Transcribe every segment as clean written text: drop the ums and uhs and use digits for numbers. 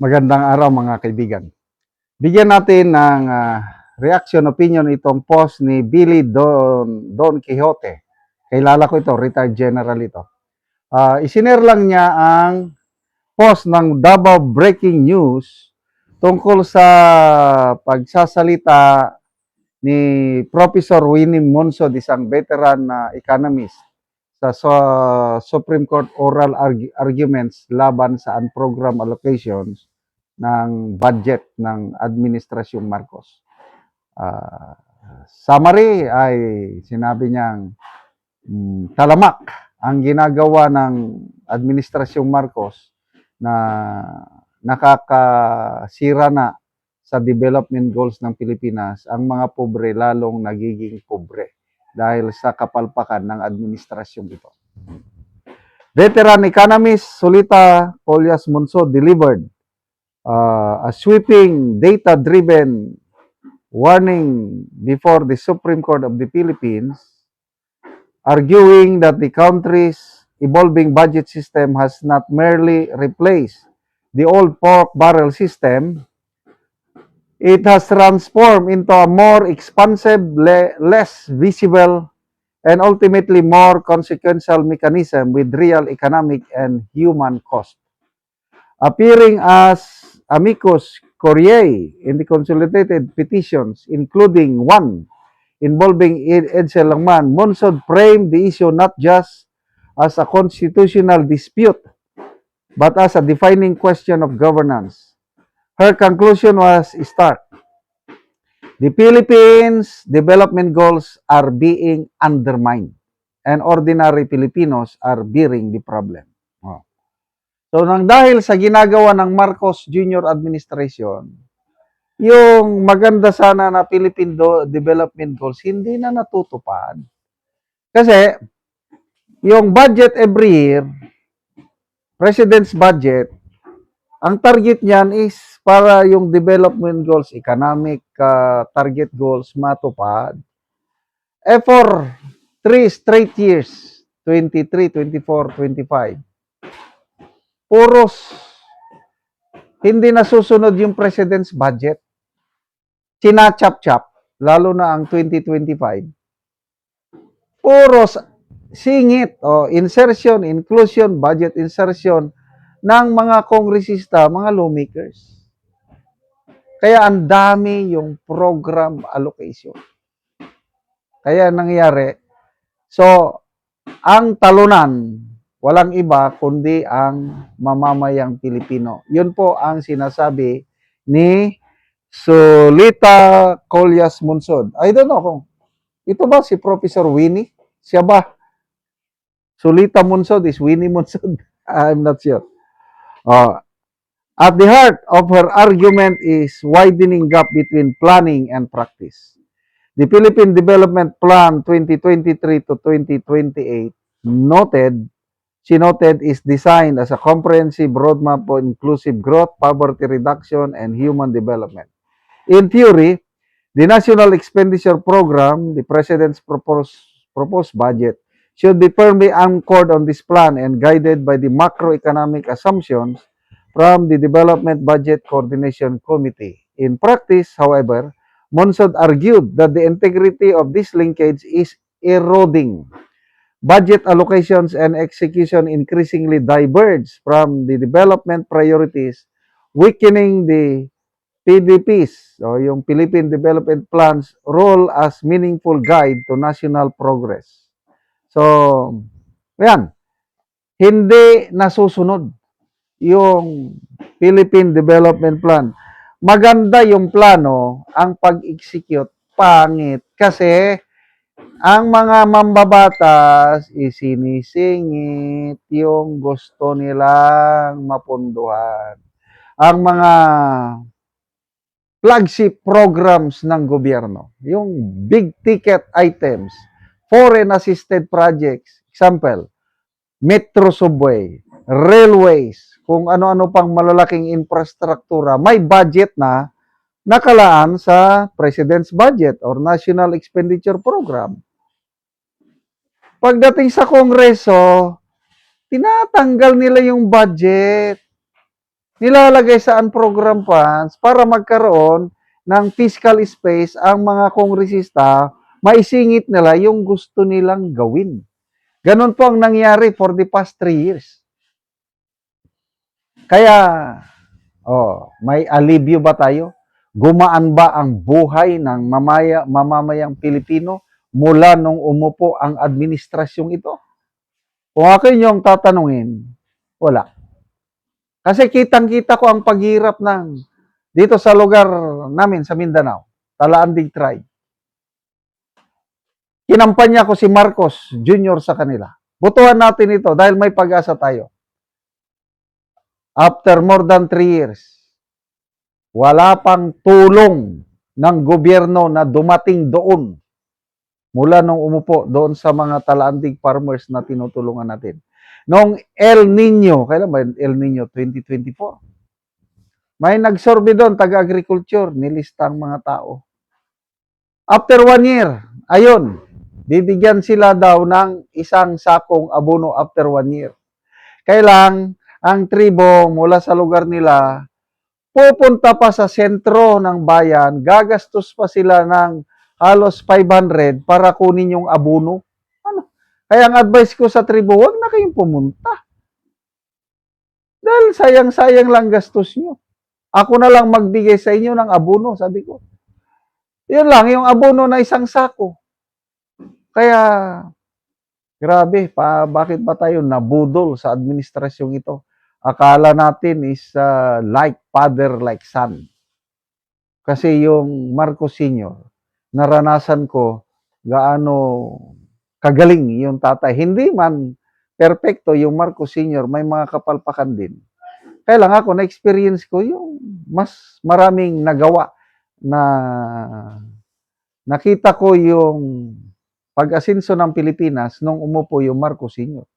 Magandang araw mga kaibigan. Bigyan natin ng reaction opinion itong post ni Billy Don Quixote. Kailala ko ito, retired general ito. Isinare lang niya ang post ng Davao Breaking News tungkol sa pagsasalita ni Professor Winnie Monsod, isang veteran na economist sa Supreme Court oral arguments laban sa unprogrammed allocations ng budget ng Administrasyong Marcos. Summary ay sinabi niyang talamak ang ginagawa ng Administrasyong Marcos na nakakasira na sa development goals ng Pilipinas, ang mga pobre lalong nagiging pobre dahil sa kapalpakan ng administrasyong ito. Veteran economist Solita Collas Monso delivered a sweeping data-driven warning before the Supreme Court of the Philippines, arguing that the country's evolving budget system has not merely replaced the old pork barrel system, it has transformed into a more expansive, less visible, and ultimately more consequential mechanism with real economic and human cost. Appearing as amicus curiae in the consolidated petitions, including one involving Edsel Langman, Monsod framed the issue not just as a constitutional dispute, but as a defining question of governance. Her conclusion was stark. The Philippines' development goals are being undermined, and ordinary Filipinos are bearing the problem. So, nang dahil sa ginagawa ng Marcos Jr. Administration, yung maganda sana na Philippine development goals, hindi na natutupad. Kasi, yung budget every year, President's budget, ang target niyan is para yung development goals, economic target goals matupad. For 3 straight years, 23, 24, 25, puros hindi nasusunod yung President's budget. Sinachap-chap, lalo na ang 2025. Puros singit o insertion, inclusion, budget insertion ng mga kongresista, mga lawmakers. Kaya ang dami yung program allocation. Kaya nangyayari, so ang talunan, walang iba kundi ang mamamayang Pilipino. Yun po ang sinasabi ni Solita Collas Monsod. I don't know kung ito ba si Professor Winnie? Siya ba? Solita Monsod is Winnie Monsod? I'm not sure. At the heart of her argument is widening gap between planning and practice. The Philippine Development Plan 2023 to 2028 she noted is designed as a comprehensive roadmap for inclusive growth, poverty reduction, and human development. In theory, the National Expenditure Program, the President's proposed budget, should be firmly anchored on this plan and guided by the macroeconomic assumptions from the Development Budget Coordination Committee. In practice, however, Monsod argued that the integrity of this linkage is eroding. Budget allocations and execution increasingly diverge from the development priorities, weakening the PDP's o yung Philippine Development Plan's role as meaningful guide to national progress. So, yan, hindi nasusunod yung Philippine Development Plan. Maganda yung plano, ang pag-execute pangit kasi ang mga mambabatas isinisingit yung gusto nilang mapunduhan. Ang mga flagship programs ng gobyerno, yung big ticket items, foreign assisted projects, example, metro subway, railways, kung ano-ano pang malalaking infrastruktura, may budget na nakalaan sa President's Budget or National Expenditure Program. Pagdating sa Kongreso, tinatanggal nila yung budget. nilalagay sa unprogram funds para magkaroon ng fiscal space ang mga kongresista, maisingit nila yung gusto nilang gawin. Ganon po ang nangyari for the past 3 years. Kaya, may alibyo ba tayo? Gumaan ba ang buhay ng mamamayang Pilipino mula nung umupo ang administrasyong ito? Kung ako inyong tatanungin, wala. Kasi kitang-kita ko ang paghirap dito sa lugar namin sa Mindanao, Talaandig Tribe. Kinampanya ko si Marcos Jr. sa kanila. Butuhan natin ito dahil may pag-asa tayo. After more than 3 years, wala pang tulong ng gobyerno na dumating doon mula nung umupo doon sa mga Talaandig farmers na tinutulungan natin. Noong El Nino, kailan ba El Nino? 2024. May nagsorbe doon, taga-agriculture, nilista ang mga tao. After 1 year, ayun, bibigyan sila daw ng isang sakong abono after 1 year. Kailang ang tribo mula sa lugar nila, pupunta pa sa sentro ng bayan, gagastos pa sila ng halos 500 para kunin yung abono. Kaya ang advice ko sa tribo, huwag na kayong pumunta. Dahil sayang-sayang lang gastos nyo. Ako na lang magbigay sa inyo ng abono, sabi ko. Yun lang, yung abono na isang sako. Kaya, grabe, bakit ba tayo nabudol sa administrasyong ito? Akala natin is like father, like son. Kasi yung Marcos Sr., naranasan ko gaano kagaling yung tatay. Hindi man perfecto yung Marcos Sr., may mga kapalpakan din. Kaya lang ako, na-experience ko yung mas maraming nagawa na nakita ko yung pag-asinso ng Pilipinas nung umupo yung Marcos Sr.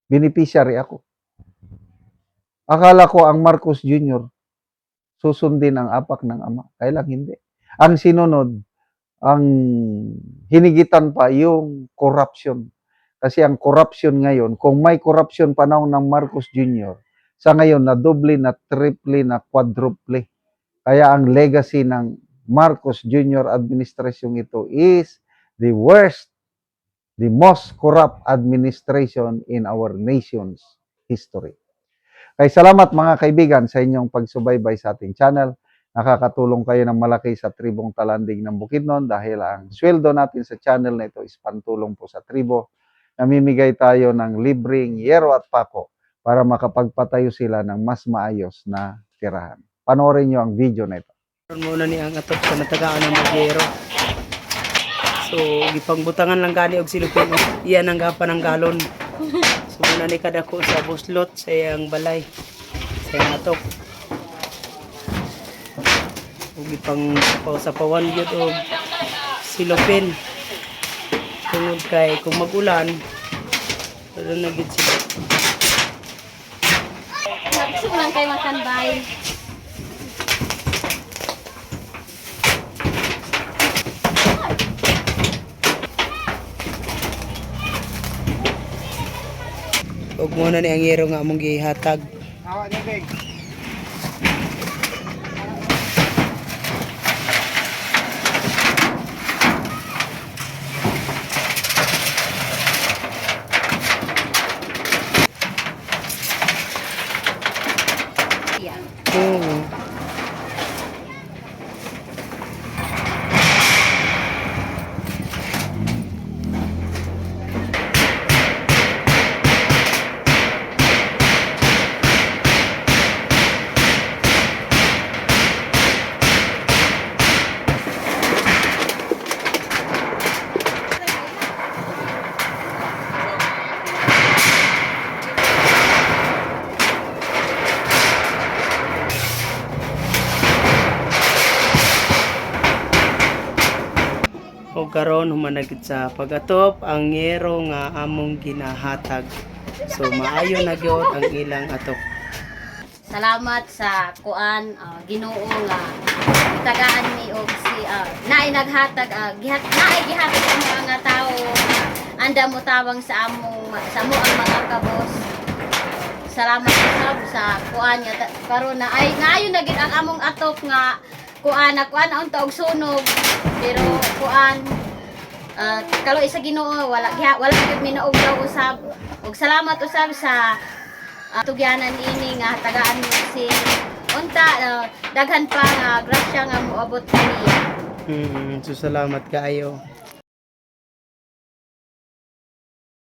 Beneficiary ako. Akala ko ang Marcos Jr. susundin ang apak ng ama. Kaya lang hindi. Ang sinunod, ang hinigitan pa yung corruption. Kasi ang corruption ngayon, kung may corruption panahon ng Marcos Jr., sa ngayon na doble, na triple, na quadruple. Kaya ang legacy ng Marcos Jr. administration ito is the worst, the most corrupt administration in our nation's history. Kaya salamat mga kaibigan sa inyong pagsubaybay sa ating channel. Nakakatulong kayo ng malaki sa tribong Talandig ng Bukidnon dahil ang sweldo natin sa channel na ito is pantulong po sa tribo. Namimigay tayo ng libreng yero at pako para makapagpatayo sila ng mas maayos na tirahan. Panoorin nyo ang video na ito. Muna ni ang atop sa natagaan ng magyero. So, gipangbutangan lang gani og silupin. Iyan ang gapan ng galon. So, muna ni kadako sa buslot sa iyang balay. Sa iyang atop. O gipang sa pawan yun og silupin. Tungod kay kung mag-ulan, pero nagit sila. Gusto ko lang kayo makanbay. Huwag muna ni ang yero nga among gihatag. Yan. Oo. O karon humanagit sa pagatop ang yero nga among ginahatag. So maayo na gyud ang ilang atop. Salamat sa kuan Ginoo nga tagaan ni og si naay naghatag naay gihatag sa mga tawo anda mo tawang sa mo ang mga kabos. salamat usab sa kuan nga karon na ay naayo na gid ang among atok nga kuan na kuan na unta og sunog pero kuan kalo isa Ginoo wala gid minuog daw usab ug salamat usab sa tugyanan ini nga tagaan mo si unta daghan pa nga grasya nga moabot kaniya. So salamat kaayo.